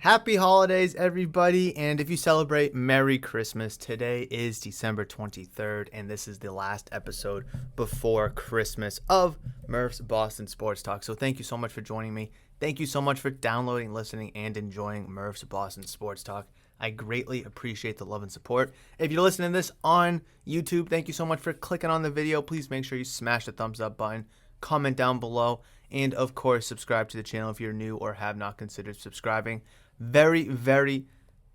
Happy holidays, everybody, and if you celebrate, Merry Christmas. Today is December 23rd, and this is the last episode before Christmas of Murph's Boston Sports Talk. So thank you so much for joining me. Thank you so much for downloading, listening, and enjoying Murph's Boston Sports Talk. I greatly appreciate the love and support. If you're listening to this on YouTube, thank you so much for clicking on the video. Please make sure you smash the thumbs up button, comment down below, and of course, subscribe to the channel if you're new or have not considered subscribing. Very, very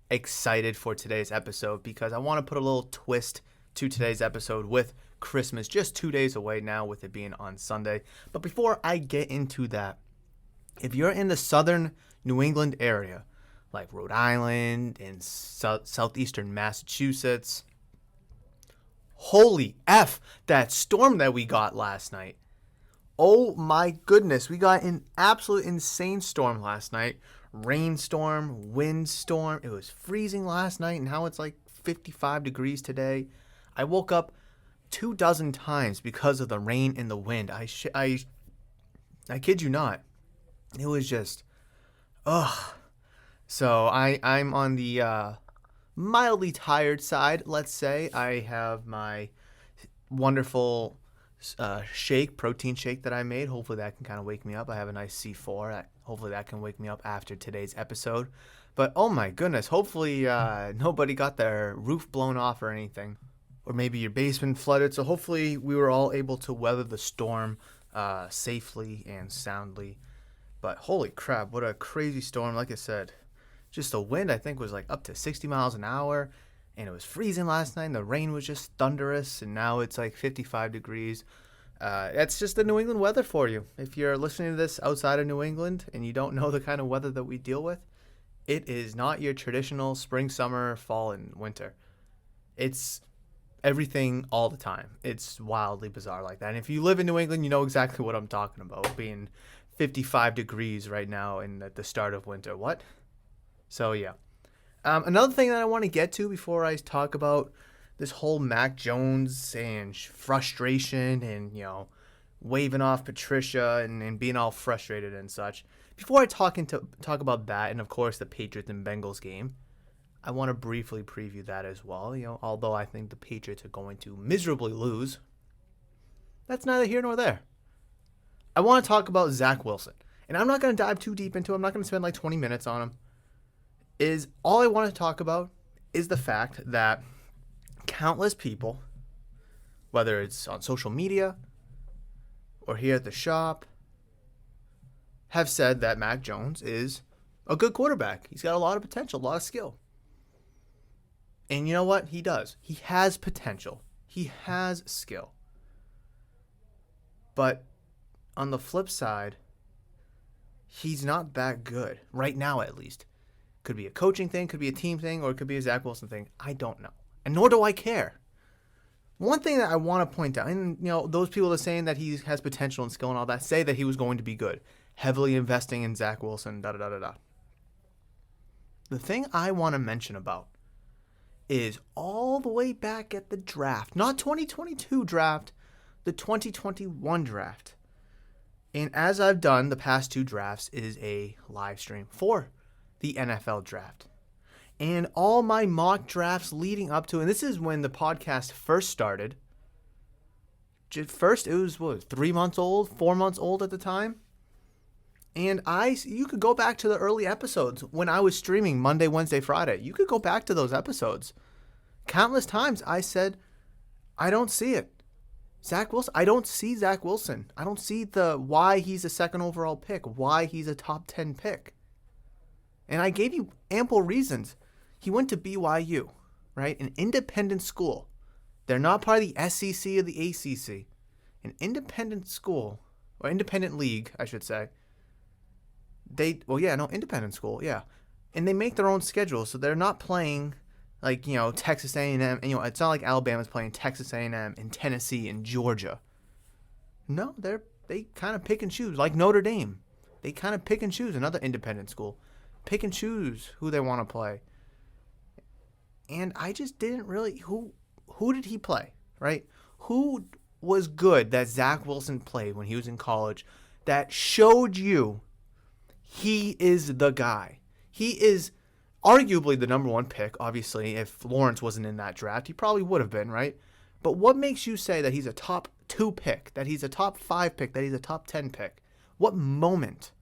excited for today's episode because I want to put a little twist to today's episode with Christmas just 2 days away now, with it being on Sunday. But before I get into that, if you're in the southern New England area, like Rhode Island and southeastern Massachusetts, holy F, that storm that we got last night. Oh my goodness, we got an absolute insane storm last night. Rainstorm, windstorm. It was freezing last night, and now it's like 55 degrees today. I woke up 24 times because of the rain and the wind. I kid you not. It was just, ugh. So I'm on the mildly tired side, let's say. I have my wonderful protein shake that I made. Hopefully that can kind of wake me up. I have a nice C4. Hopefully that can wake me up after today's episode. But oh my goodness, hopefully nobody got their roof blown off or anything. Or maybe your basement flooded. So hopefully we were all able to weather the storm safely and soundly. But holy crap, what a crazy storm. Like I said, just the wind I think was like up to 60 miles an hour. And it was freezing last night, and the rain was just thunderous, and now it's like 55 degrees. That's just the New England weather for you. If you're listening to this outside of New England and you don't know the kind of weather that we deal with, it is not your traditional spring, summer, fall, and winter. It's everything all the time. It's wildly bizarre like that. And if you live in New England, you know exactly what I'm talking about, being 55 degrees right now and at the start of winter. What? So, yeah. Another thing that I want to get to before I talk about this whole Mac Jones and frustration and, waving off Patricia and being all frustrated and such. Before I talk about that and, of course, the Patriots and Bengals game, I want to briefly preview that as well. Although I think the Patriots are going to miserably lose, that's neither here nor there. I want to talk about Zach Wilson. And I'm not going to dive too deep into it. I'm not going to spend like 20 minutes on him. All I want to talk about is the fact that countless people, whether it's on social media or here at the shop, have said that Mac Jones is a good quarterback. He's got a lot of potential, a lot of skill. And you know what? He does. He has potential. He has skill. But on the flip side, he's not that good, right now at least. Could be a coaching thing, could be a team thing, or it could be a Zach Wilson thing. I don't know. And nor do I care. One thing that I want to point out, and those people that are saying that he has potential and skill and all that, say that he was going to be good. Heavily investing in Zach Wilson, da-da-da-da-da. The thing I want to mention about is all the way back at the draft, not 2022 draft, the 2021 draft. And as I've done the past two drafts, is a live stream for the NFL draft. And all my mock drafts leading up to, and this is when the podcast first started. First, it was 3 months old, 4 months old at the time. And you could go back to the early episodes when I was streaming Monday, Wednesday, Friday. You could go back to those episodes. Countless times I said, I don't see it. Zach Wilson, I don't see Zach Wilson. I don't see why he's a second overall pick, why he's a top 10 pick. And I gave you ample reasons. He went to BYU, right? An independent school. They're not part of the SEC or the ACC. An independent school, or independent league, I should say. Independent school, yeah. And they make their own schedule, so they're not playing like, Texas A&M. And, it's not like Alabama's playing Texas A&M and Tennessee and Georgia. No, they kind of pick and choose, like Notre Dame. They kind of pick and choose, another independent school. Pick and choose who they want to play. And I just didn't really... Who did he play, right? Who was good that Zach Wilson played when he was in college that showed you he is the guy? He is arguably the number one pick. Obviously, if Lawrence wasn't in that draft, he probably would have been, right? But what makes you say that he's a top 2 pick, that he's a top 5 pick, that he's a top 10 pick? What moment?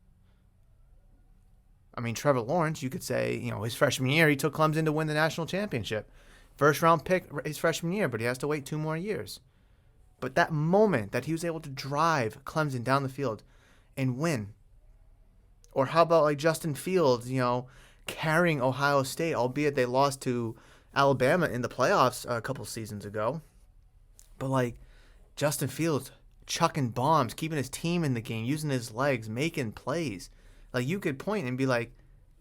I mean, Trevor Lawrence, you could say, his freshman year, he took Clemson to win the national championship. First round pick his freshman year, but he has to wait 2 more years. But that moment that he was able to drive Clemson down the field and win. Or how about like Justin Fields, carrying Ohio State, albeit they lost to Alabama in the playoffs a couple seasons ago. But like Justin Fields chucking bombs, keeping his team in the game, using his legs, making plays. Like you could point and be like,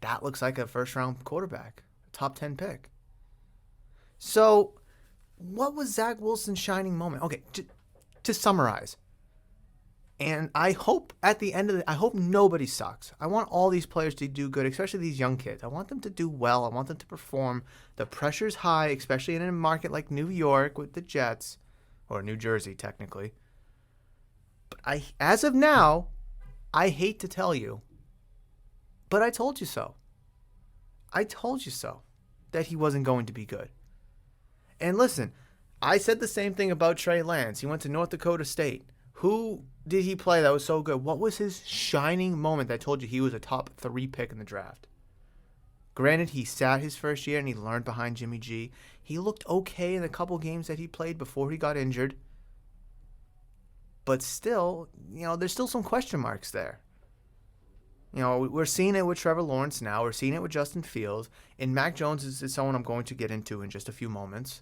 that looks like a first round quarterback, a top 10 pick. So what was Zach Wilson's shining moment? Okay, to summarize. And I hope at the end of I hope nobody sucks. I want all these players to do good, especially these young kids. I want them to do well. I want them to perform. The pressure's high, especially in a market like New York with the Jets, or New Jersey technically. But as of now, I hate to tell you, but I told you so. I told you so that he wasn't going to be good. And listen, I said the same thing about Trey Lance. He went to North Dakota State. Who did he play that was so good? What was his shining moment that told you he was a top 3 pick in the draft? Granted, he sat his first year and he learned behind Jimmy G. He looked okay in a couple games that he played before he got injured. But still, there's still some question marks there. We're seeing it with Trevor Lawrence now. We're seeing it with Justin Fields. And Mac Jones is someone I'm going to get into in just a few moments.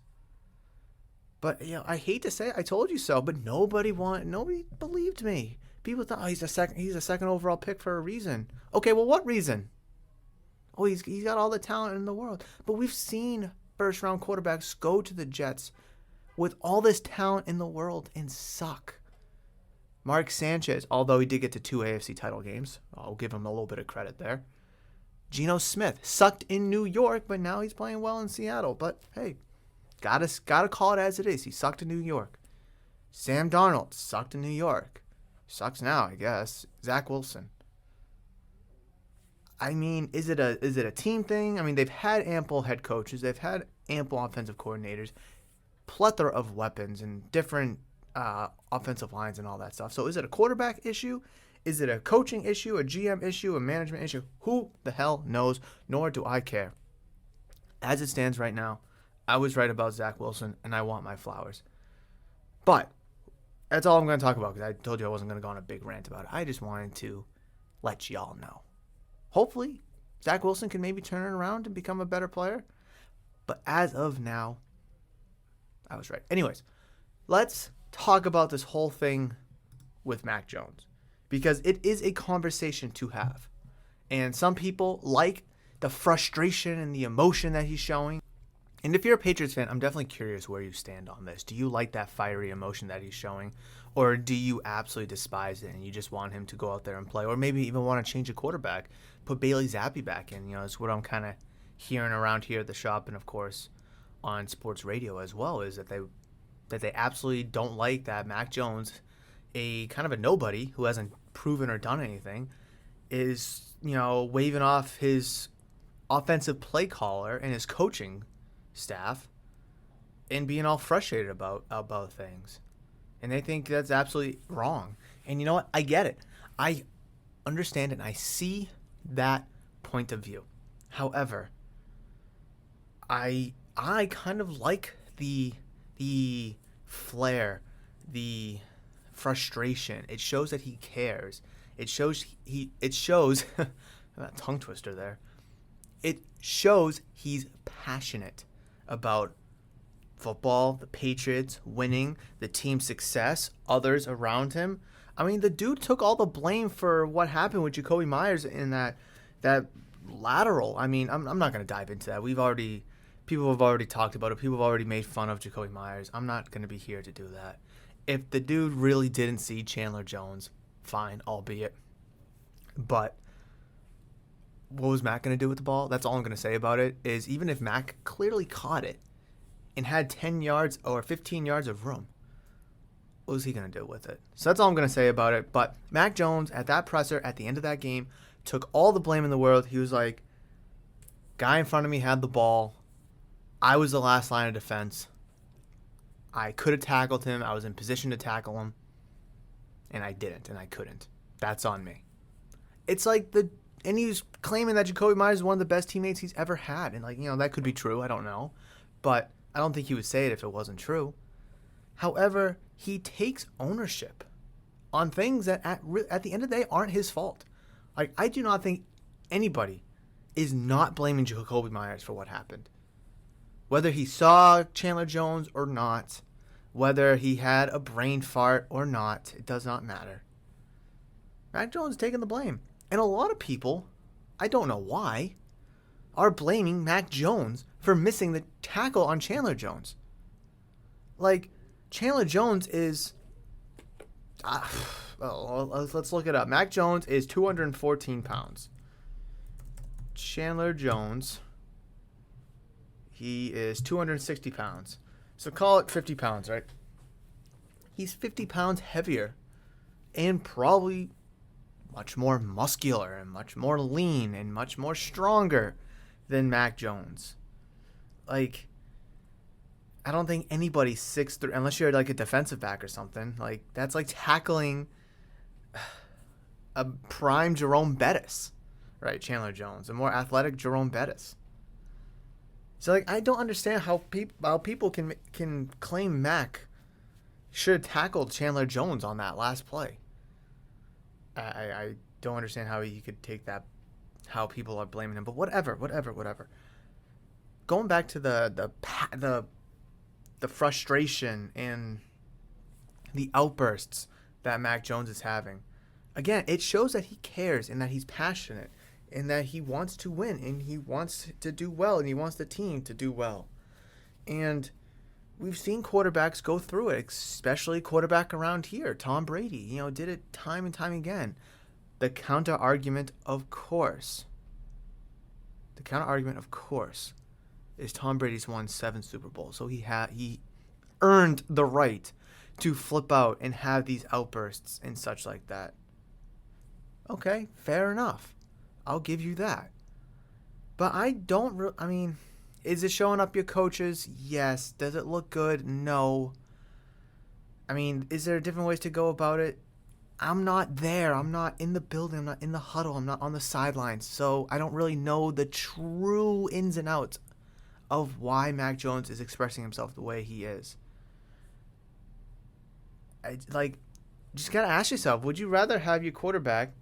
But, I hate to say it, I told you so, but nobody believed me. People thought, he's a second overall pick for a reason. Okay, well, what reason? Oh, he's got all the talent in the world. But we've seen first-round quarterbacks go to the Jets with all this talent in the world and suck. Mark Sanchez, although he did get to 2 AFC title games, I'll give him a little bit of credit there. Geno Smith sucked in New York, but now he's playing well in Seattle. But, hey, Gotta call it as it is. He sucked in New York. Sam Darnold sucked in New York. Sucks now, I guess. Zach Wilson. I mean, is it a team thing? I mean, they've had ample head coaches. They've had ample offensive coordinators. Plethora of weapons and different offensive lines and all that stuff. So is it a quarterback issue? Is it a coaching issue, a GM issue, a management issue? Who the hell knows? Nor do I care. As it stands right now, I was right about Zach Wilson, and I want my flowers. But that's all I'm going to talk about because I told you I wasn't going to go on a big rant about it. I just wanted to let y'all know. Hopefully, Zach Wilson can maybe turn it around and become a better player. But as of now, I was right. Anyways, let's talk about this whole thing with Mac Jones because it is a conversation to have. And some people like the frustration and the emotion that he's showing. And if you're a Patriots fan, I'm definitely curious where you stand on this. Do you like that fiery emotion that he's showing? Or do you absolutely despise it and you just want him to go out there and play? Or maybe even want to change a quarterback, put Bailey Zappi back in. It's what I'm kind of hearing around here at the shop and, of course, on sports radio as well, is that they absolutely don't like that Mac Jones, a kind of a nobody who hasn't proven or done anything, is, waving off his offensive play caller and his coaching staff and being all frustrated about things. And they think that's absolutely wrong. And you know what? I get it. I understand it and I see that point of view. However, I kind of like the flair, the frustration. It shows that he cares. It shows that tongue twister there. It shows he's passionate about football, the Patriots, winning, the team's success, others around him. I mean, the dude took all the blame for what happened with Jacoby Myers in that lateral. I mean, I'm not going to dive into that. People have already talked about it. People have already made fun of Jacoby Myers. I'm not going to be here to do that. If the dude really didn't see Chandler Jones, fine, albeit. But what was Mac going to do with the ball? That's all I'm going to say about it, is even if Mac clearly caught it and had 10 yards or 15 yards of room, what was he going to do with it? So that's all I'm going to say about it. But Mac Jones, at that presser, at the end of that game, took all the blame in the world. He was like, Guy in front of me had the ball. I was the last line of defense. I could have tackled him. I was in position to tackle him. And I didn't, and I couldn't. That's on me. It's like and he was claiming that Jacoby Myers is one of the best teammates he's ever had. And, that could be true. I don't know. But I don't think he would say it if it wasn't true. However, he takes ownership on things that at the end of the day aren't his fault. I do not think anybody is not blaming Jacoby Myers for what happened. Whether he saw Chandler Jones or not, whether he had a brain fart or not, it does not matter. Mac Jones is taking the blame. And a lot of people, I don't know why, are blaming Mac Jones for missing the tackle on Chandler Jones. Chandler Jones is... let's look it up. Mac Jones is 214 pounds. Chandler Jones, he is 260 pounds. So call it 50 pounds, right? He's 50 pounds heavier and probably much more muscular and much more lean and much more stronger than Mac Jones. I don't think anybody's 6'3", unless you're a defensive back or something. That's like tackling a prime Jerome Bettis, right? Chandler Jones, a more athletic Jerome Bettis. So I don't understand how people can claim Mac should have tackled Chandler Jones on that last play. I don't understand how he could take that, how people are blaming him. But whatever. Going back to the frustration and the outbursts that Mac Jones is having. Again, it shows that he cares and that he's passionate and that he wants to win and he wants to do well and he wants the team to do well. And we've seen quarterbacks go through it, especially quarterback around here, Tom Brady, did it time and time again. The counter argument, of course, is Tom Brady's won 7 Super Bowls. So he earned the right to flip out and have these outbursts and such like that. Okay, fair enough. I'll give you that. But is it showing up your coaches? Yes. Does it look good? No. Is there different ways to go about it? I'm not there. I'm not in the building. I'm not in the huddle. I'm not on the sidelines. So I don't really know the true ins and outs of why Mac Jones is expressing himself the way he is. Just got to ask yourself, would you rather have your quarterback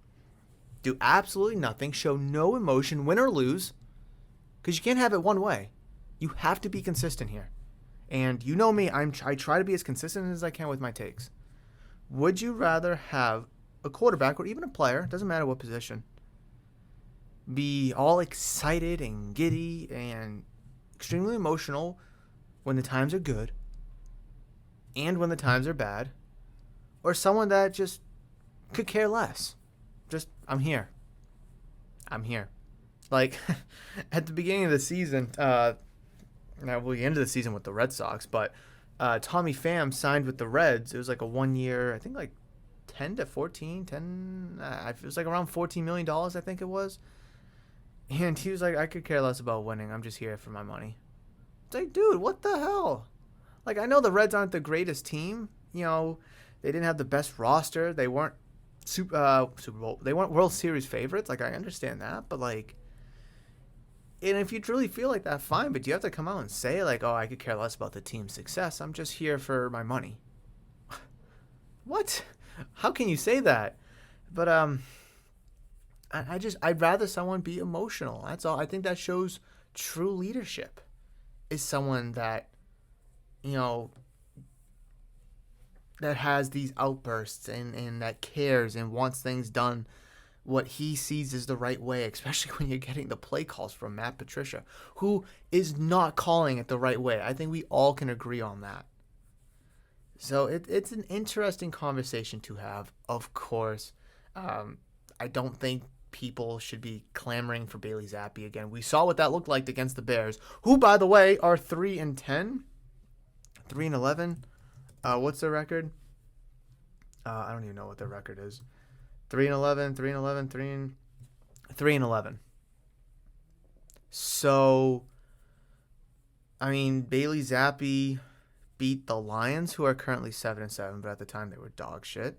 do absolutely nothing, show no emotion, win or lose? Because you can't have it one way. You have to be consistent here. And you know me, I try to be as consistent as I can with my takes. Would you rather have a quarterback or even a player, doesn't matter what position, be all excited and giddy and extremely emotional when the times are good and when the times are bad, or someone that just could care less? Just, I'm here. At the beginning of the season, we ended the season with the Red Sox, but Tommy Pham signed with the Reds. It was a 1 year, I think 10 to 14, 10, it was around $14 million, I think it was. And he was I could care less about winning. I'm just here for my money. It's dude, what the hell? I know the Reds aren't the greatest team. They didn't have the best roster. They weren't Super Bowl. They weren't World Series favorites. I understand that, but and if you truly feel like that, fine. But do you have to come out and say oh, I could care less about the team's success. I'm just here for my money. What? How can you say that? But I'd rather someone be emotional. That's all. I think that shows true leadership. Is someone that that has these outbursts and that cares and wants things done what he sees is the right way, especially when you're getting the play calls from Matt Patricia, who is not calling it the right way. I think we all can agree on that. So it's an interesting conversation to have, of course. I don't think people should be clamoring for Bailey Zappi again. We saw what that looked like against the Bears, who, by the way, are 3-10, 3-11. What's their record? I don't even know what their record is. 3-11, 3-11, 3-11. So So, I mean, Bailey Zappi beat the Lions, who are currently 7-7, but at the time they were dog shit.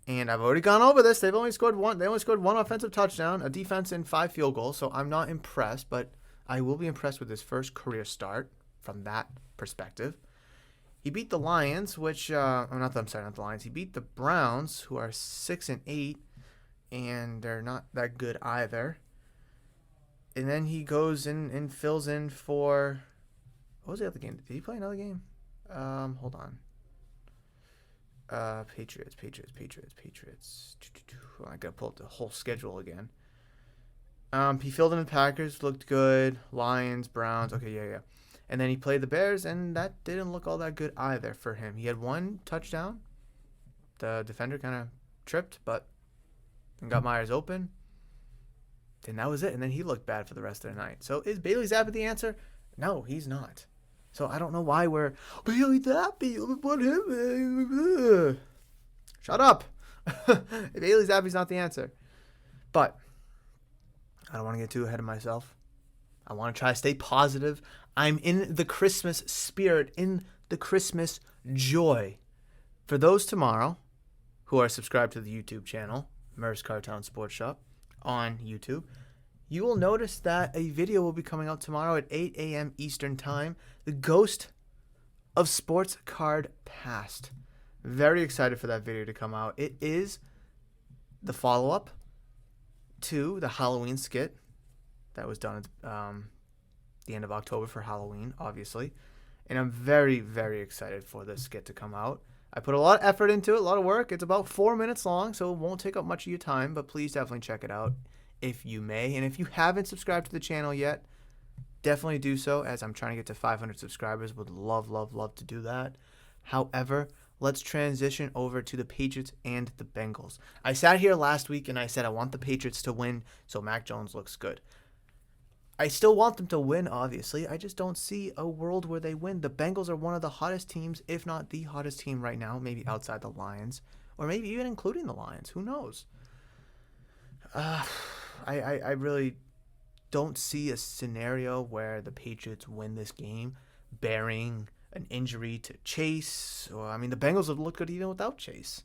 And I've already gone over this. They only scored one offensive touchdown, a defense, and 5 field goals. So I'm not impressed, but I will be impressed with his first career start from that perspective. He beat the Lions, which not the Lions. He beat the Browns, who are 6-8, and they're not that good either. And then he goes in and fills in for, what was the other game? Did he play another game? Hold on. Patriots. I gotta pull up the whole schedule again. He filled in the Packers, looked good. Lions, Browns, okay, yeah. And then he played the Bears, and that didn't look all that good either for him. He had 1 touchdown. The defender kind of tripped, but got Myers open. And that was it. And then he looked bad for the rest of the night. So is Bailey Zappi the answer? No, he's not. So I don't know why we're Bailey Zappi. What him? Shut up. Bailey Zappi's not the answer. But I don't want to get too ahead of myself. I want to try to stay positive. I'm in the Christmas spirit, in the Christmas joy. For those tomorrow who are subscribed to the YouTube channel, Murph's Cartown Sports Shop on YouTube, you will notice that a video will be coming out tomorrow at 8 a.m. Eastern Time. The Ghost of Sports Card Past. Very excited for that video to come out. It is the follow-up to the Halloween skit that was done at the end of October for Halloween, obviously. And I'm very, very excited for this skit to come out. I put a lot of effort into it, a lot of work. It's about 4 minutes long, so it won't take up much of your time, but please definitely check it out if you may. And if you haven't subscribed to the channel yet, definitely do so, as I'm trying to get to 500 subscribers. Would love, love, love to do that. However, let's transition over to the Patriots and the Bengals. I sat here last week and I said I want the Patriots to win so Mac Jones looks good. I still want them to win, obviously. I just don't see a world where they win. The Bengals are one of the hottest teams, if not the hottest team right now, maybe outside the Lions, or maybe even including the Lions. Who knows? I really don't see a scenario where the Patriots win this game, bearing an injury to Chase. Or, I mean, the Bengals would look good even without Chase.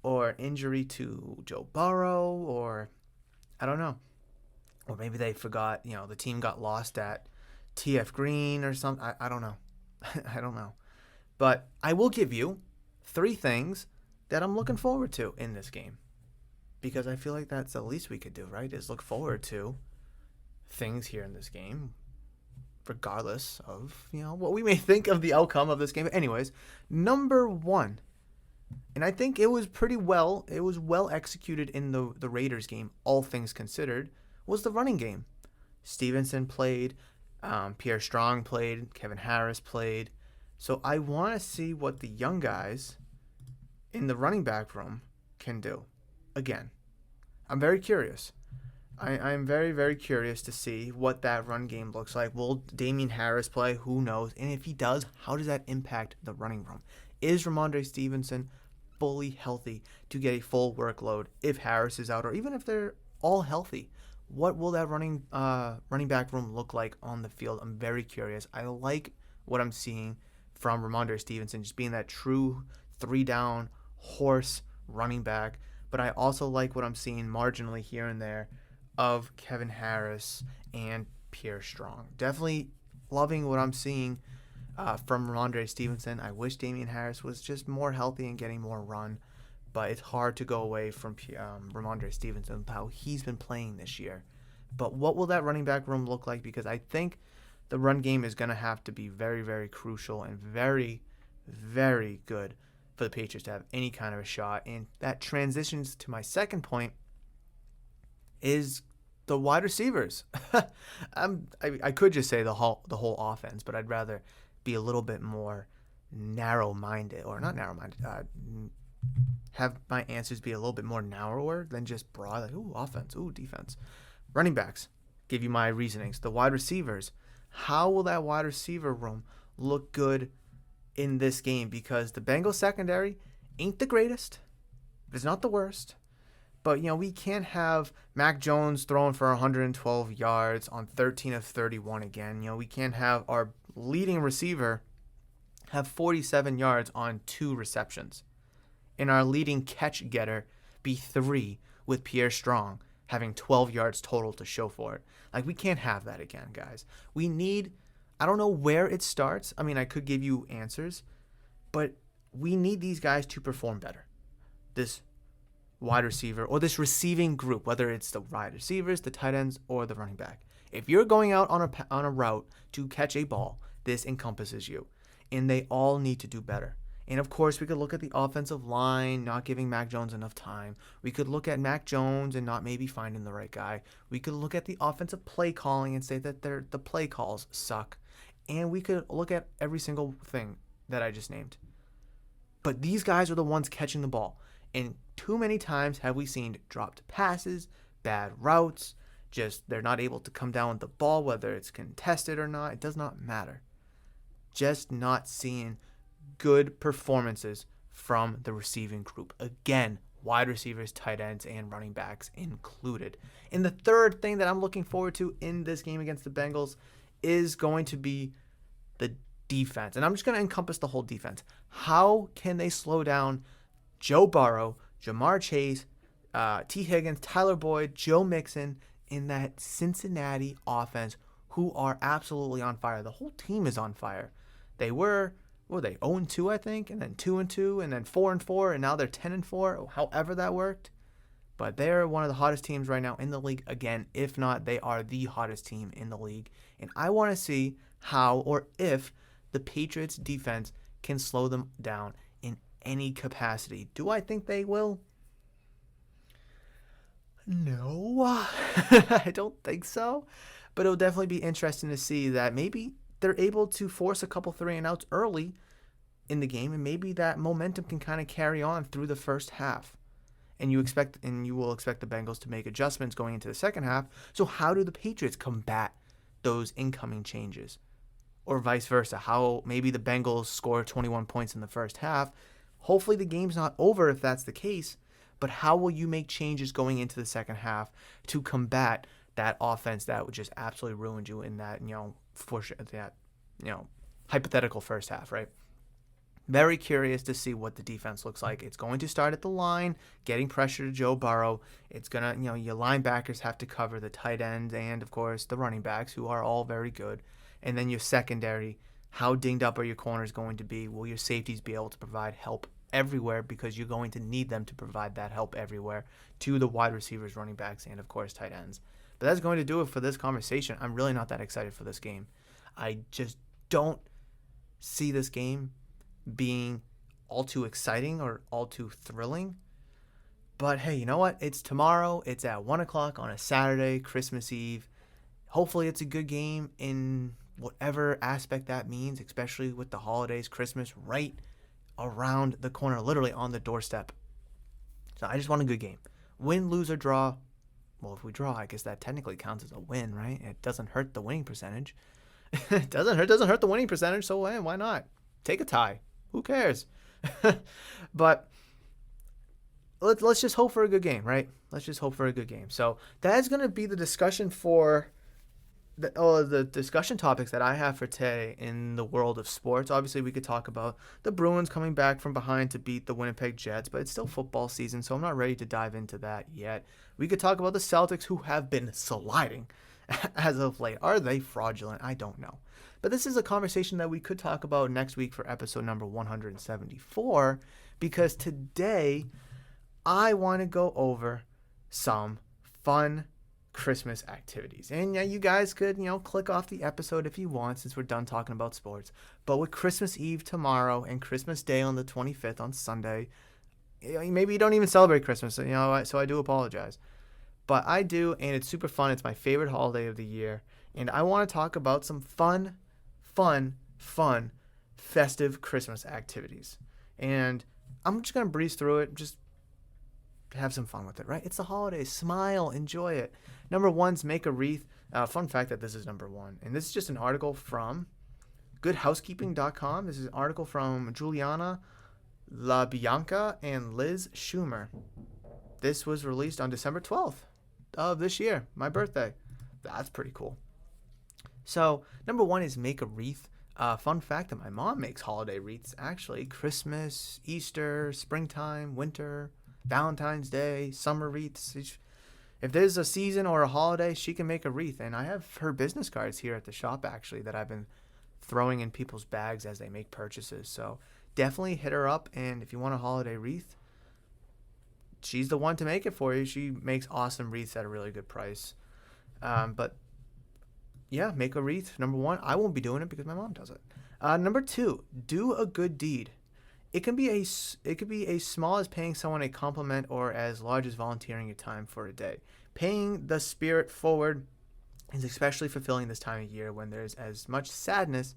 Or injury to Joe Burrow, or I don't know. Or maybe they forgot, the team got lost at TF Green or something. I don't know. I don't know. But I will give you 3 things that I'm looking forward to in this game. Because I feel like that's the least we could do, right? Is look forward to things here in this game, regardless of, what we may think of the outcome of this game. But anyways, number 1, and I think it was well executed in the Raiders game, all things considered, was the running game. Stevenson played, Pierre Strong played, Kevin Harris played. So I want to see what the young guys in the running back room can do. Again, I'm very curious. I'm very, very curious to see what that run game looks like. Will Damian Harris play? Who knows? And if he does, how does that impact the running room? Is Ramondre Stevenson fully healthy to get a full workload if Harris is out, or even if they're all healthy? What will that running back room look like on the field? I'm very curious. I like what I'm seeing from Ramondre Stevenson, just being that true 3-down horse running back. But I also like what I'm seeing marginally here and there of Kevin Harris and Pierre Strong. Definitely loving what I'm seeing from Ramondre Stevenson. I wish Damian Harris was just more healthy and getting more run. But it's hard to go away from Ramondre Stevenson, how he's been playing this year. But what will that running back room look like? Because I think the run game is going to have to be very, very crucial and very, very good for the Patriots to have any kind of a shot. And that transitions to my second point, is the wide receivers. I could just say the whole offense, but I'd rather be a little bit more narrow-minded, or not narrow-minded, have my answers be a little bit more narrower than just broad, like, ooh, offense, ooh, defense. Running backs, give you my reasonings. The wide receivers, how will that wide receiver room look good in this game? Because the Bengals secondary ain't the greatest, but it's not the worst. But, we can't have Mac Jones throwing for 112 yards on 13 of 31 again. We can't have our leading receiver have 47 yards on 2 receptions. And our leading catch getter be 3 with Pierre Strong having 12 yards total to show for it. Like, we can't have that again, guys. We need, I don't know where it starts. I mean, I could give you answers, but we need these guys to perform better. This wide receiver or this receiving group, whether it's the wide receivers, the tight ends, or the running back. If you're going out on a route to catch a ball, this encompasses you, and they all need to do better. And of course, we could look at the offensive line not giving Mac Jones enough time. We could look at Mac Jones and not maybe finding the right guy. We could look at the offensive play calling and say that the play calls suck. And we could look at every single thing that I just named. But these guys are the ones catching the ball. And too many times have we seen dropped passes, bad routes, just they're not able to come down with the ball, whether it's contested or not. It does not matter. Just not seeing good performances from the receiving group. Again, wide receivers, tight ends, and running backs included. And the third thing that I'm looking forward to in this game against the Bengals is going to be the defense. And I'm just going to encompass the whole defense. How can they slow down Joe Burrow, Jamar Chase, T. Higgins, Tyler Boyd, Joe Mixon in that Cincinnati offense, who are absolutely on fire? The whole team is on fire. They were 0-2, I think, and then 2-2, and then 4-4, and now they're 10-4, however that worked. But they're one of the hottest teams right now in the league. Again, if not, they are the hottest team in the league. And I want to see how or if the Patriots defense can slow them down in any capacity. Do I think they will? No, I don't think so. But it'll definitely be interesting to see that maybe they're able to force a couple 3-and-outs early in the game, and maybe that momentum can kind of carry on through the first half. And you will expect the Bengals to make adjustments going into the second half. So how do the Patriots combat those incoming changes? Or vice versa, how maybe the Bengals score 21 points in the first half. Hopefully the game's not over if that's the case, but how will you make changes going into the second half to combat that offense that would just absolutely ruin you in that, hypothetical first half, right? Very curious to see what the defense looks like. It's going to start at the line, getting pressure to Joe Burrow. It's going to, your linebackers have to cover the tight ends and, of course, the running backs, who are all very good. And then your secondary, how dinged up are your corners going to be? Will your safeties be able to provide help everywhere, because you're going to need them to provide that help everywhere to the wide receivers, running backs, and, of course, tight ends. But that's going to do it for this conversation. I'm really not that excited for this game. I just don't see this game being all too exciting or all too thrilling. But hey, you know what? It's tomorrow. It's at 1 o'clock on a Saturday, Christmas Eve. Hopefully it's a good game in whatever aspect that means, especially with the holidays, Christmas right around the corner, literally on the doorstep. So I just want a good game. Win, lose, or draw. Well, if we draw, I guess that technically counts as a win, right? It doesn't hurt the winning percentage. It doesn't hurt the winning percentage, so why not? Take a tie. Who cares? But let's just hope for a good game, right? Let's just hope for a good game. So that's going to be the discussion for the discussion topics that I have for today in the world of sports. Obviously, we could talk about the Bruins coming back from behind to beat the Winnipeg Jets, but it's still football season, so I'm not ready to dive into that yet. We could talk about the Celtics, who have been sliding as of late. Are they fraudulent? I don't know. But this is a conversation that we could talk about next week for episode number 174, because today I want to go over some fun Christmas activities. And yeah, you guys could, click off the episode if you want, since we're done talking about sports. But with Christmas Eve tomorrow and Christmas Day on the 25th on Sunday, maybe you don't even celebrate Christmas, so I do apologize. But I do, and it's super fun. It's my favorite holiday of the year. And I want to talk about some fun, festive Christmas activities. And I'm just going to breeze through it, just have some fun with it, right? It's the holidays. Smile. Enjoy it. Number one's make a wreath. Fun fact that this is number one. And this is just an article from goodhousekeeping.com. This is an article from Juliana LaBianca and Liz Schumer. this was released on December 12th of this year, my birthday. That's pretty cool. So, number one is make a wreath. Fun fact that my mom makes holiday wreaths, actually. Christmas, Easter, springtime, winter, Valentine's Day, summer wreaths. If there's a season or a holiday, she can make a wreath. And I have her business cards here at the shop, actually, that I've been throwing in people's bags as they make purchases. So definitely hit her up. And if you want a holiday wreath, she's the one to make it for you. She makes awesome wreaths at a really good price. But yeah, make a wreath. Number one, I won't be doing it because my mom does it. Number two, do a good deed. It could be as small as paying someone a compliment or as large as volunteering your time for a day. Paying the spirit forward is especially fulfilling this time of year when there's as much sadness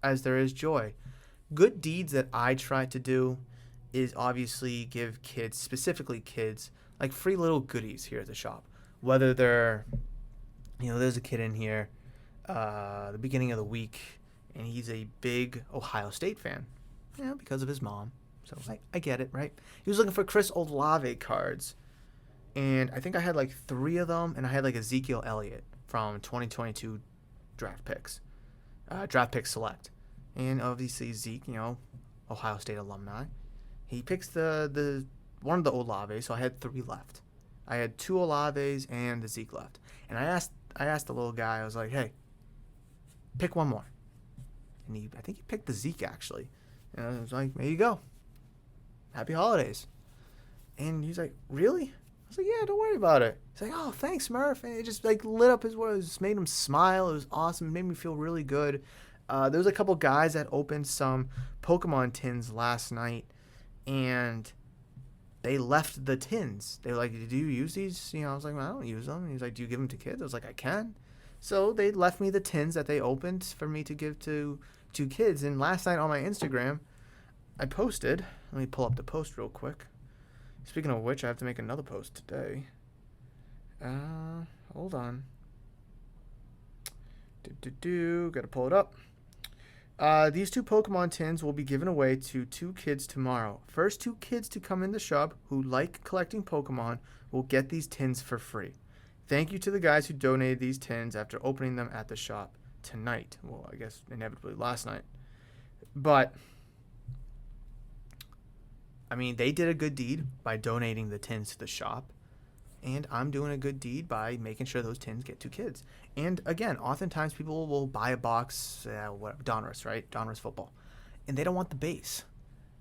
as there is joy. Good deeds that I try to do is obviously give kids, specifically kids, like free little goodies here at the shop. Whether they're, there's a kid in here the beginning of the week, and he's a big Ohio State fan, because of his mom. So I get it, right? He was looking for Chris Olave cards, and I think I had like 3 of them, and I had like Ezekiel Elliott from 2022 draft picks select. And obviously Zeke, Ohio State alumni. He picks the one of the Olaves, so I had 3 left. I had 2 Olaves and the Zeke left. And I asked the little guy, I was like, hey, pick one more. And I think he picked the Zeke, actually. And I was like, there you go. Happy holidays. And he's like, really? I was like, yeah, don't worry about it. He's like, oh, thanks, Murph. And it just lit up his world. It just made him smile. It was awesome. It made me feel really good. There was a couple guys that opened some Pokemon tins last night, and they left the tins. They were like, do you use these? I was like, well, I don't use them. He's like, do you give them to kids? I was like, I can. So they left me the tins that they opened for me to give to kids. And last night on my Instagram, I posted. Let me pull up the post real quick. Speaking of which, I have to make another post today. Hold on. Gotta pull it up. These 2 Pokemon tins will be given away to 2 kids tomorrow. First 2 kids to come in the shop who like collecting Pokemon will get these tins for free. Thank you to the guys who donated these tins after opening them at the shop tonight. Well, I guess inevitably last night. But they did a good deed by donating the tins to the shop. And I'm doing a good deed by making sure those tins get to kids. And again, oftentimes people will buy a box, Donruss, right? Donruss football. And they don't want the base.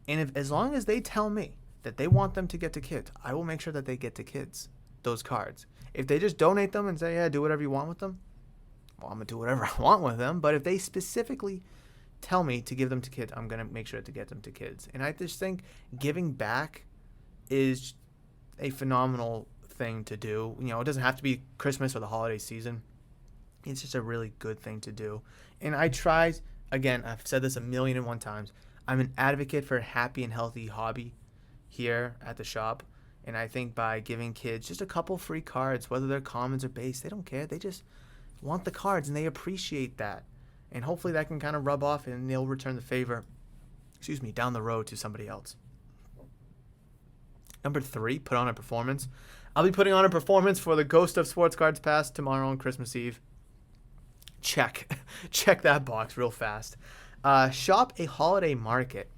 And as long as they tell me that they want them to get to kids, I will make sure that they get to kids, those cards. If they just donate them and say, yeah, do whatever you want with them, well, I'm going to do whatever I want with them. But if they specifically tell me to give them to kids, I'm going to make sure to get them to kids. And I just think giving back is a phenomenal thing to do. It doesn't have to be Christmas or the holiday season. It's just a really good thing to do. And I try, again, I've said this 1,000,001 times, I'm an advocate for a happy and healthy hobby here at the shop. And I think by giving kids just a couple free cards, whether they're commons or base, they don't care. They just want the cards, and they appreciate that. And hopefully that can kind of rub off, and they'll return the favor, down the road to somebody else. Number 3, put on a performance. I'll be putting on a performance for the Ghost of Sports Cards Pass tomorrow on Christmas Eve. Check that box real fast. Shop a holiday market.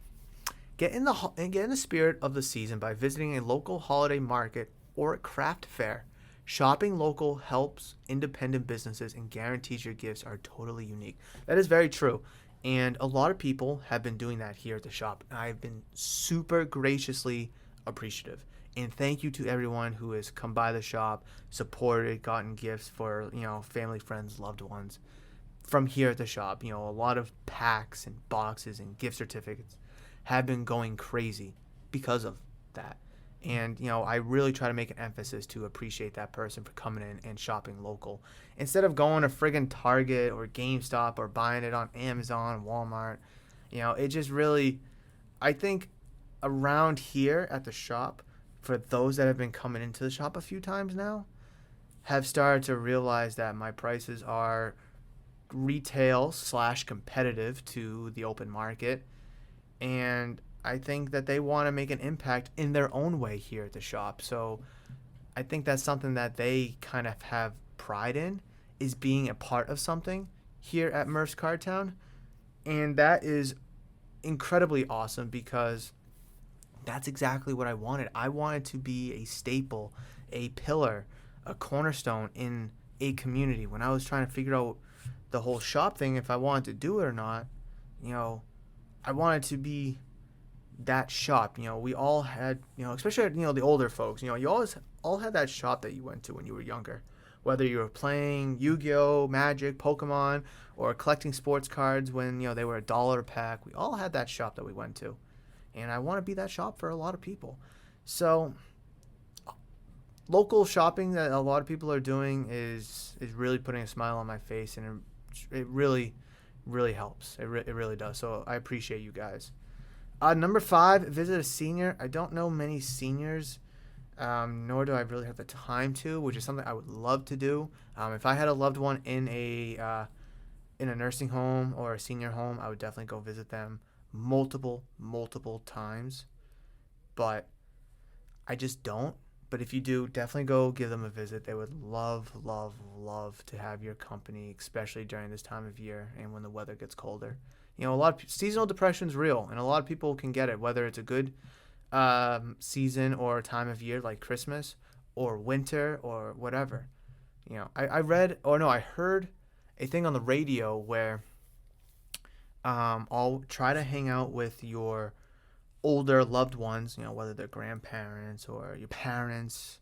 Get in the spirit of the season by visiting a local holiday market or craft fair. Shopping local helps independent businesses and guarantees your gifts are totally unique. That is very true. And a lot of people have been doing that here at the shop. And I've been super graciously appreciative. And thank you to everyone who has come by the shop, supported, gotten gifts for, family, friends, loved ones from here at the shop. A lot of packs and boxes and gift certificates have been going crazy because of that. And, I really try to make an emphasis to appreciate that person for coming in and shopping local. Instead of going to friggin' Target or GameStop or buying it on Amazon, Walmart, it just really, I think around here at the shop, for those that have been coming into the shop a few times now, have started to realize that my prices are retail / competitive to the open market. And I think that they want to make an impact in their own way here at the shop. So I think that's something that they kind of have pride in, is being a part of something here at Murph's Cardtown. And that is incredibly awesome because that's exactly what I wanted. I wanted to be a staple, a pillar, a cornerstone in a community. When I was trying to figure out the whole shop thing, if I wanted to do it or not, I wanted to be that shop. We all had, especially, the older folks, you always all had that shop that you went to when you were younger. Whether you were playing Yu-Gi-Oh, Magic, Pokemon, or collecting sports cards when, they were $1 a pack, we all had that shop that we went to. And I want to be that shop for a lot of people. So local shopping that a lot of people are doing is really putting a smile on my face, and it really, really helps. It really does. So I appreciate you guys. Number 5, visit a senior. I don't know many seniors, nor do I really have the time to, which is something I would love to do. If I had a loved one in a nursing home or a senior home, I would definitely go visit them multiple times. But I just don't. But if you do, definitely go give them a visit. They would love to have your company, especially during this time of year and when the weather gets colder. A lot of seasonal depression is real, and a lot of people can get it, whether it's a good season or time of year like Christmas or winter or whatever. I heard a thing on the radio where I'll try to hang out with your older loved ones, whether they're grandparents or your parents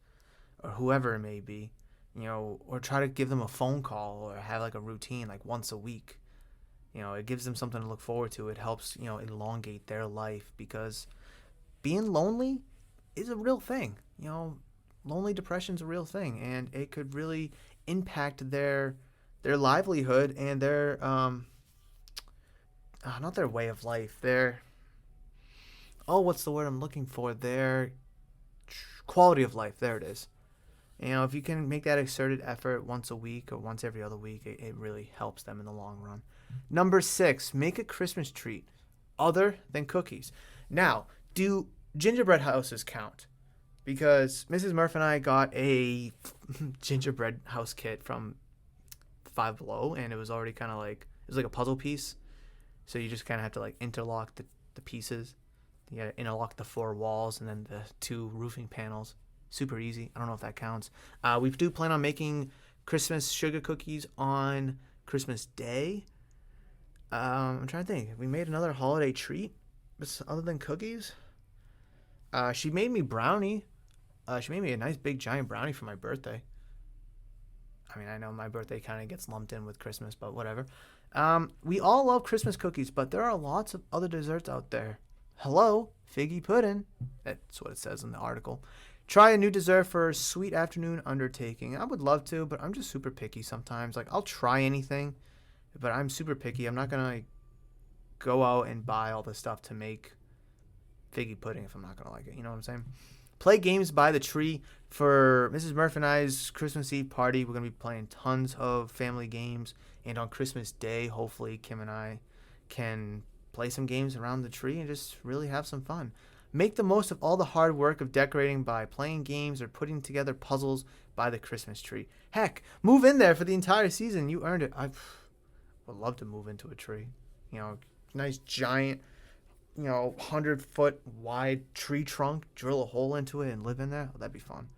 or whoever it may be, or try to give them a phone call or have like a routine like once a week. It gives them something to look forward to. It helps, elongate their life, because being lonely is a real thing. Lonely depression is a real thing, and it could really impact their livelihood and their not their way of life, what's the word I'm looking for? Their quality of life. There it is. If you can make that exerted effort once a week or once every other week, it really helps them in the long run. Number 6, make a Christmas treat other than cookies. Now, do gingerbread houses count? Because Mrs. Murph and I got a gingerbread house kit from Five Below, and it was already kind of like, it was like a puzzle piece. So you just kind of have to like interlock the pieces. You got to interlock the 4 walls and then the 2 roofing panels. Super easy. I don't know if that counts. We do plan on making Christmas sugar cookies on Christmas Day. I'm trying to think. We made another holiday treat other than cookies. She made me brownie. She made me a nice big giant brownie for my birthday. I mean, I know my birthday kind of gets lumped in with Christmas, but whatever. We all love Christmas cookies, but there are lots of other desserts out there. Hello, figgy pudding. That's what it says in the article. Try a new dessert for a sweet afternoon undertaking. I would love to, but I'm just super picky sometimes. Like, I'll try anything, but I'm super picky. I'm not going to go out and buy all the stuff to make figgy pudding if I'm not going to like it. You know what I'm saying? Play games by the tree. For Mrs. Murph and I's Christmas Eve party, we're going to be playing tons of family games. And on Christmas Day, hopefully, Kim and I can play some games around the tree and just really have some fun. Make the most of all the hard work of decorating by playing games or putting together puzzles by the Christmas tree. Heck, move in there for the entire season. You earned it. I would love to move into a tree. Nice giant, 100-foot wide tree trunk, drill a hole into it and live in there. Oh, that'd be fun.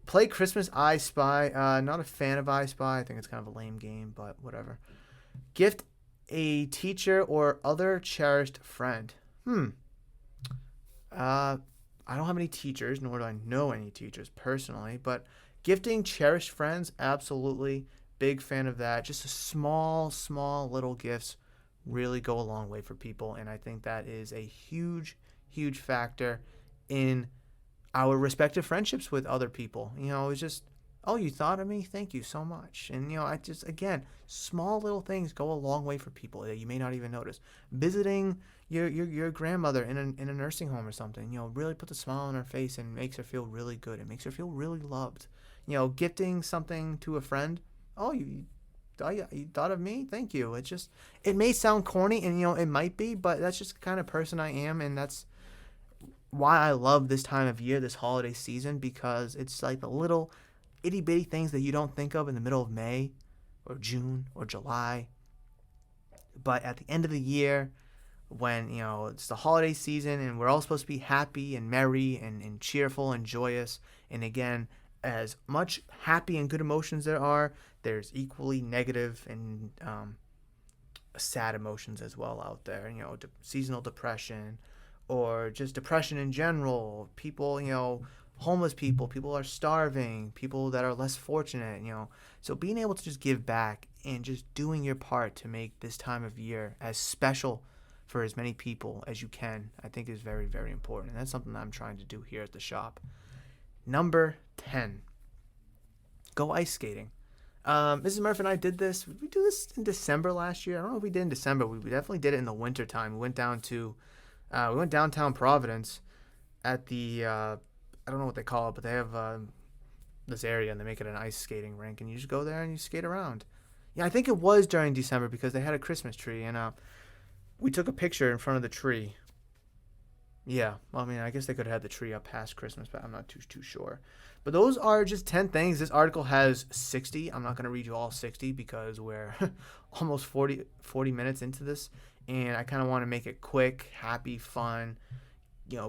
Play Christmas I Spy. Not a fan of I Spy. I think it's kind of a lame game, but whatever. Gift a teacher or other cherished friend. I don't have any teachers, nor do I know any teachers personally, but gifting cherished friends, absolutely. Big fan of that. Just a small little gifts really go a long way for people, and I think that is a huge factor in our respective friendships with other people. It's just, oh, you thought of me? Thank you so much. And, I just, again, small little things go a long way for people that you may not even notice. Visiting your grandmother in a nursing home or something, really puts a smile on her face and makes her feel really good. It makes her feel really loved. Gifting something to a friend, oh, oh, yeah, you thought of me? Thank you. It may sound corny, and it might be, but that's just the kind of person I am, and that's why I love this time of year, this holiday season, because it's like the little itty bitty things that you don't think of in the middle of May or June or July. But at the end of the year, when it's the holiday season and we're all supposed to be happy and merry and cheerful and joyous, and again, as much happy and good emotions there's equally negative and sad emotions as well out there. Seasonal depression, or just depression in general. People, homeless people are starving, people that are less fortunate. So being able to just give back and just doing your part to make this time of year as special for as many people as you can, I think is very, very important. And that's something that I'm trying to do here at the shop. Number 10, go ice skating. Mrs. Murph and I did this. Did we do this in December last year? I don't know if we did in December. We definitely did it in the winter time. We went downtown Providence at the, I don't know what they call it, but they have this area and they make it an ice skating rink, and you just go there and you skate around. Yeah, I think it was during December because they had a Christmas tree, and we took a picture in front of the tree. Yeah, well, I mean, I guess they could have had the tree up past Christmas, but I'm not too sure. But those are just 10 things. This article has 60. I'm not going to read you all 60 because we're almost 40 minutes into this, and I kind of want to make it quick, happy, fun,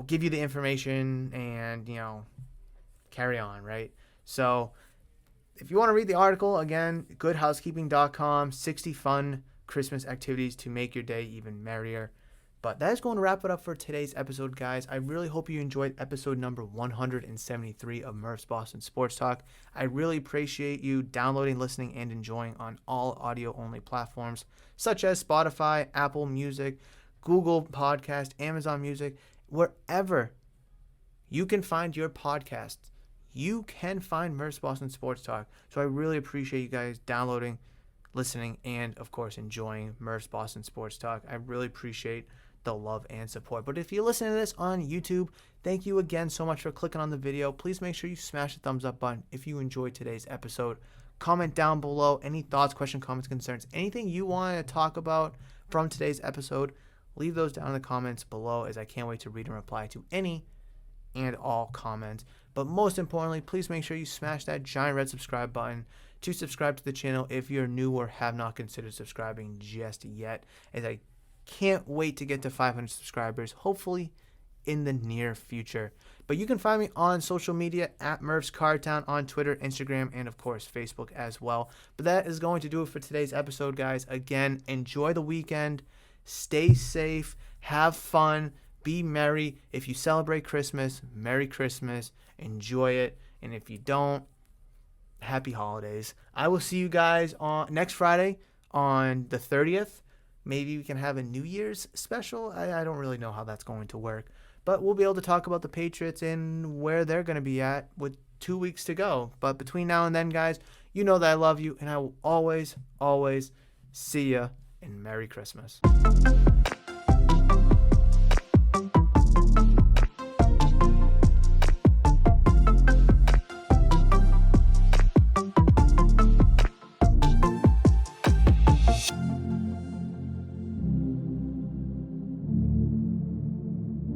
give you the information and, carry on, right? So if you want to read the article, again, goodhousekeeping.com, 60 fun Christmas activities to make your day even merrier. But that is going to wrap it up for today's episode, guys. I really hope you enjoyed episode number 173 of Murph's Boston Sports Talk. I really appreciate you downloading, listening, and enjoying on all audio-only platforms such as Spotify, Apple Music, Google Podcast, Amazon Music, wherever you can find your podcast. You can find Murph's Boston Sports Talk. So I really appreciate you guys downloading, listening, and, of course, enjoying Murph's Boston Sports Talk. I really appreciate the love and support. But if you're listening to this on YouTube, thank you again so much for clicking on the video. Please make sure you smash the thumbs up button if you enjoyed today's episode. Comment down below any thoughts, questions, comments, concerns, anything you want to talk about from today's episode. Leave those down in the comments below, as I can't wait to read and reply to any and all comments. But most importantly, please make sure you smash that giant red subscribe button to subscribe to the channel if you're new or have not considered subscribing just yet, as I can't wait to get to 500 subscribers, hopefully in the near future. But you can find me on social media at Murph's Cardtown on Twitter, Instagram, and of course Facebook as well. But that is going to do it for today's episode, guys. Again, enjoy the weekend, stay safe, have fun, be merry. If you celebrate Christmas, Merry Christmas, enjoy it. And if you don't, Happy Holidays. I will see you guys on next Friday on the 30th. Maybe we can have a New Year's special. I don't really know how that's going to work. But we'll be able to talk about the Patriots and where they're going to be at with 2 weeks to go. But between now and then, guys, you know that I love you. And I will always, always see you. And Merry Christmas.